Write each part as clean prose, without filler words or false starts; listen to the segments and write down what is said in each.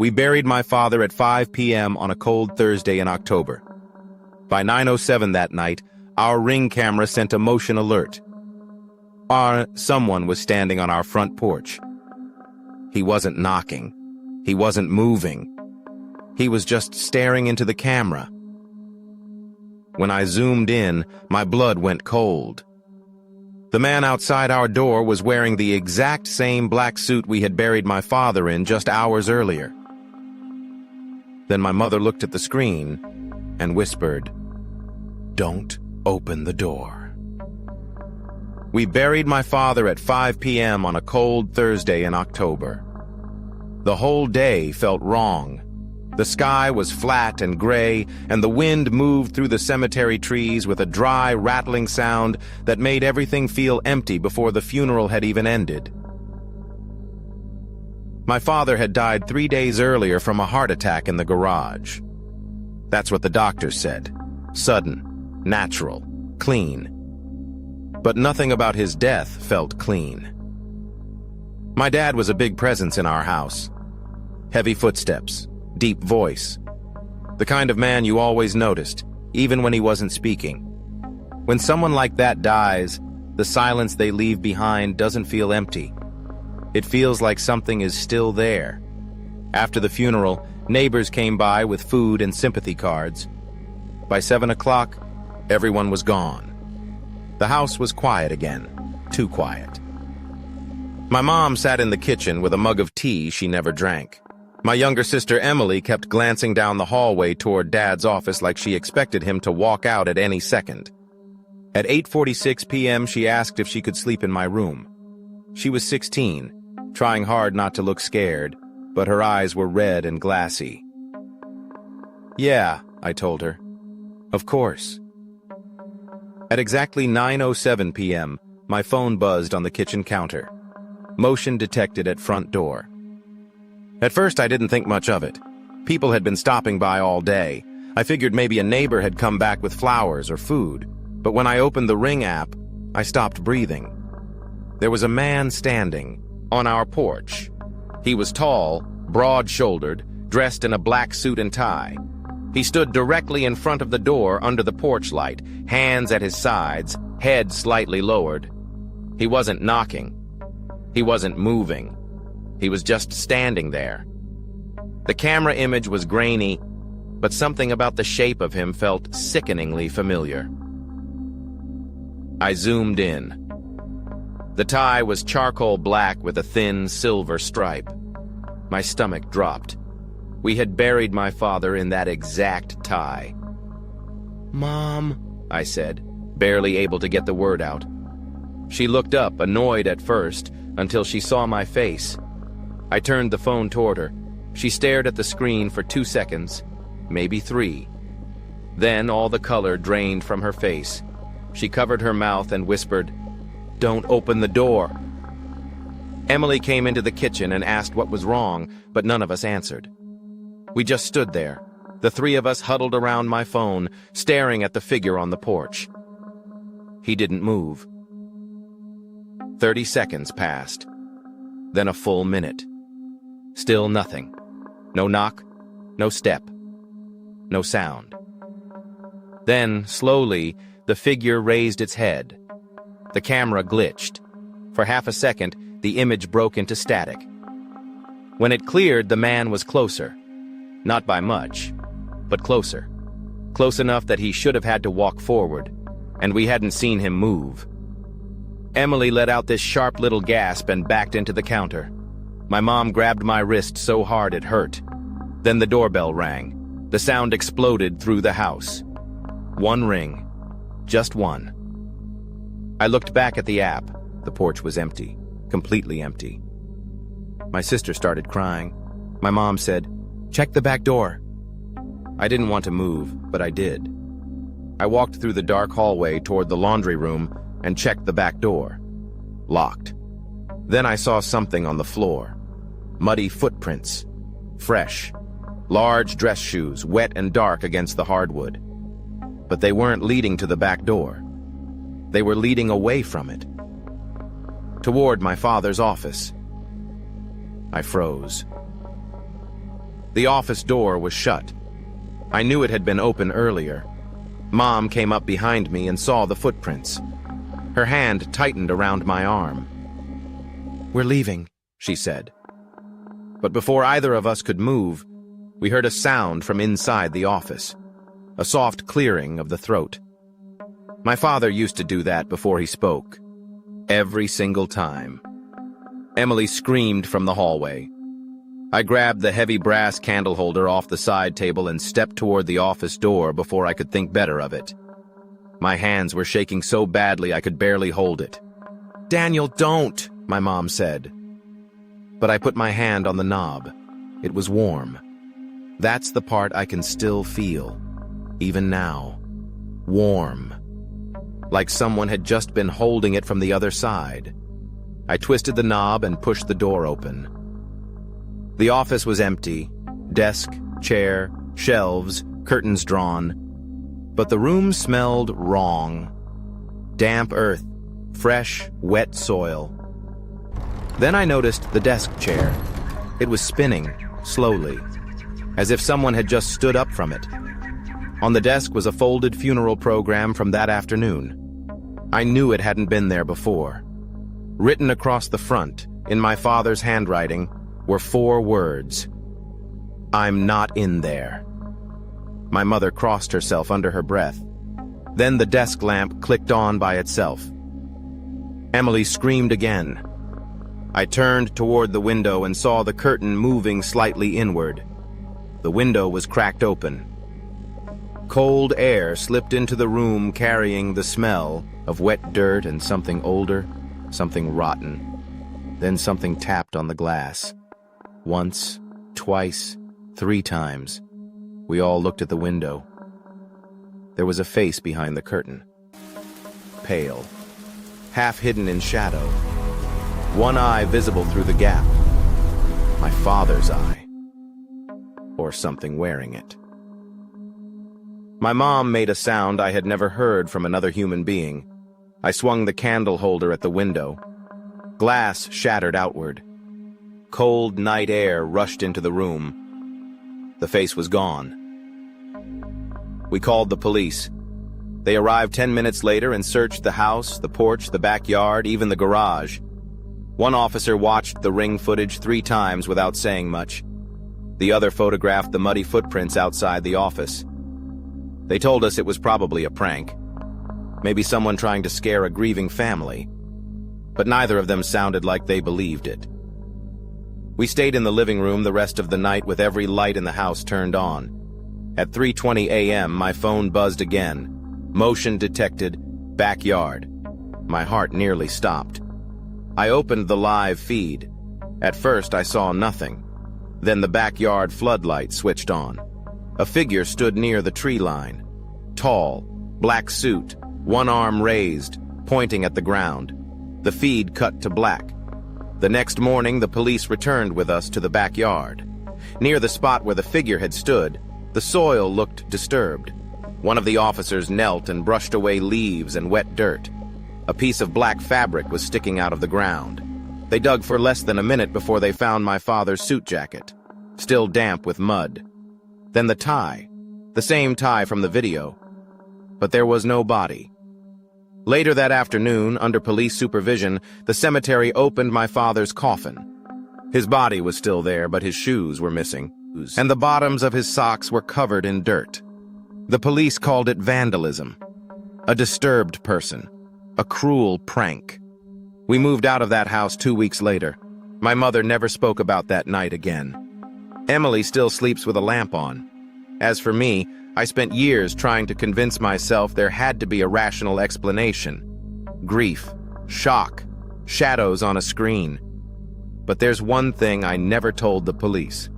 We buried my father at 5 p.m. on a cold Thursday in October. By 9:07 that night, our Ring camera sent a motion alert. Someone was standing on our front porch. He wasn't knocking. He wasn't moving. He was just staring into the camera. When I zoomed in, my blood went cold. The man outside our door was wearing the exact same black suit we had buried my father in just hours earlier. Then my mother looked at the screen and whispered, "Don't open the door." We buried my father at 5 p.m. on a cold Thursday in October. The whole day felt wrong. The sky was flat and gray, and the wind moved through the cemetery trees with a dry, rattling sound that made everything feel empty before the funeral had even ended. My father had died 3 days earlier from a heart attack in the garage. That's what the doctors said. Sudden, natural, clean. But nothing about his death felt clean. My dad was a big presence in our house. Heavy footsteps, deep voice. The kind of man you always noticed, even when he wasn't speaking. When someone like that dies, the silence they leave behind doesn't feel empty. It feels like something is still there. After the funeral, neighbors came by with food and sympathy cards. By 7 o'clock, everyone was gone. The house was quiet again, too quiet. My mom sat in the kitchen with a mug of tea she never drank. My younger sister Emily kept glancing down the hallway toward Dad's office like she expected him to walk out at any second. At 8:46 p.m., she asked if she could sleep in my room. She was 16, trying hard not to look scared, but her eyes were red and glassy. "Yeah," I told her. "Of course." At exactly 9:07 p.m., my phone buzzed on the kitchen counter. Motion detected at front door. At first, I didn't think much of it. People had been stopping by all day. I figured maybe a neighbor had come back with flowers or food. But when I opened the Ring app, I stopped breathing. There was a man standing on our porch. He was tall, broad-shouldered, dressed in a black suit and tie. He stood directly in front of the door under the porch light, hands at his sides, head slightly lowered. He wasn't knocking. He wasn't moving. He was just standing there. The camera image was grainy, but something about the shape of him felt sickeningly familiar. I zoomed in. The tie was charcoal black with a thin silver stripe. My stomach dropped. We had buried my father in that exact tie. "Mom," I said, barely able to get the word out. She looked up, annoyed at first, until she saw my face. I turned the phone toward her. She stared at the screen for 2 seconds, maybe 3. Then all the color drained from her face. She covered her mouth and whispered, "Don't open the door." Emily came into the kitchen and asked what was wrong, but none of us answered. We just stood there, the 3 of us huddled around my phone, staring at the figure on the porch. He didn't move. 30 seconds passed, then a full minute. Still nothing. No knock, no step, no sound. Then, slowly, the figure raised its head. The camera glitched. For half a second, the image broke into static. When it cleared, the man was closer. Not by much, but closer. Close enough that he should have had to walk forward, and we hadn't seen him move. Emily let out this sharp little gasp and backed into the counter. My mom grabbed my wrist so hard it hurt. Then the doorbell rang. The sound exploded through the house. 1 ring. Just 1. I looked back at the app. The porch was empty. Completely empty. My sister started crying. My mom said, "Check the back door." I didn't want to move, but I did. I walked through the dark hallway toward the laundry room and checked the back door. Locked. Then I saw something on the floor. Muddy footprints. Fresh. Large dress shoes, wet and dark against the hardwood. But they weren't leading to the back door. They were leading away from it. Toward my father's office. I froze. The office door was shut. I knew it had been open earlier. Mom came up behind me and saw the footprints. Her hand tightened around my arm. "We're leaving," she said. But before either of us could move, we heard a sound from inside the office, a soft clearing of the throat. My father used to do that before he spoke, every single time. Emily screamed from the hallway. I grabbed the heavy brass candle holder off the side table and stepped toward the office door before I could think better of it. My hands were shaking so badly I could barely hold it. "Daniel, don't," my mom said. But I put my hand on the knob. It was warm. That's the part I can still feel, even now. Warm. Like someone had just been holding it from the other side. I twisted the knob and pushed the door open. The office was empty. Desk, chair, shelves, curtains drawn. But the room smelled wrong. Damp earth, fresh, wet soil. Then I noticed the desk chair. It was spinning, slowly, as if someone had just stood up from it. On the desk was a folded funeral program from that afternoon. I knew it hadn't been there before. Written across the front, in my father's handwriting, were 4 words. "I'm not in there." My mother crossed herself under her breath. Then the desk lamp clicked on by itself. Emily screamed again. I turned toward the window and saw the curtain moving slightly inward. The window was cracked open. Cold air slipped into the room carrying the smell of wet dirt and something older, something rotten. Then something tapped on the glass. Once, twice, 3 times. We all looked at the window. There was a face behind the curtain. Pale, half hidden in shadow. One eye visible through the gap. My father's eye. Or something wearing it. My mom made a sound I had never heard from another human being. I swung the candle holder at the window. Glass shattered outward. Cold night air rushed into the room. The face was gone. We called the police. They arrived 10 minutes later and searched the house, the porch, the backyard, even the garage. One officer watched the ring footage 3 times without saying much. The other photographed the muddy footprints outside the office. They told us it was probably a prank. Maybe someone trying to scare a grieving family. But neither of them sounded like they believed it. We stayed in the living room the rest of the night with every light in the house turned on. At 3:20 a.m., my phone buzzed again. Motion detected, backyard. My heart nearly stopped. I opened the live feed. At first, I saw nothing. Then the backyard floodlight switched on. A figure stood near the tree line. Tall, black suit, one arm raised, pointing at the ground. The feed cut to black. The next morning, the police returned with us to the backyard. Near the spot where the figure had stood, the soil looked disturbed. One of the officers knelt and brushed away leaves and wet dirt. A piece of black fabric was sticking out of the ground. They dug for less than a minute before they found my father's suit jacket, still damp with mud. Then the tie, the same tie from the video. But there was no body. Later that afternoon, under police supervision, the cemetery opened my father's coffin. His body was still there, but his shoes were missing, and the bottoms of his socks were covered in dirt. The police called it vandalism, a disturbed person, a cruel prank. We moved out of that house 2 weeks later. My mother never spoke about that night again. Emily still sleeps with a lamp on. As for me, I spent years trying to convince myself there had to be a rational explanation. Grief, shock, shadows on a screen. But there's one thing I never told the police.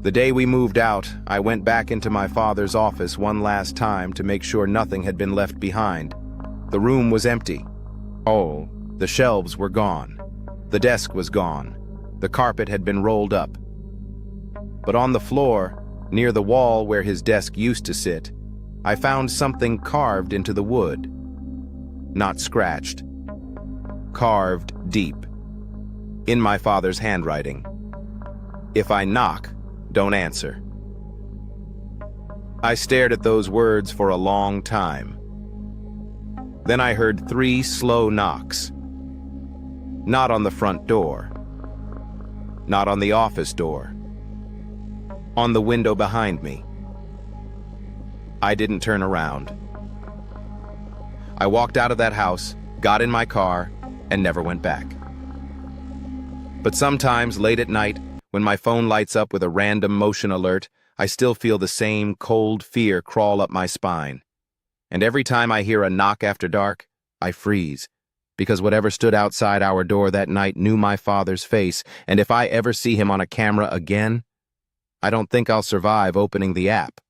The day we moved out, I went back into my father's office one last time to make sure nothing had been left behind. The room was empty. Oh, the shelves were gone. The desk was gone. The carpet had been rolled up. But on the floor, near the wall where his desk used to sit, I found something carved into the wood. Not scratched. Carved deep. In my father's handwriting. If I knock, Don't answer. I stared at those words for a long time. Then I heard 3 slow knocks. Not on the front door. Not on the office door. On the window behind me. I didn't turn around. I walked out of that house, got in my car, and never went back. But sometimes, late at night, when my phone lights up with a random motion alert, I still feel the same cold fear crawl up my spine. And every time I hear a knock after dark, I freeze, because whatever stood outside our door that night knew my father's face, and if I ever see him on a camera again, I don't think I'll survive opening the app.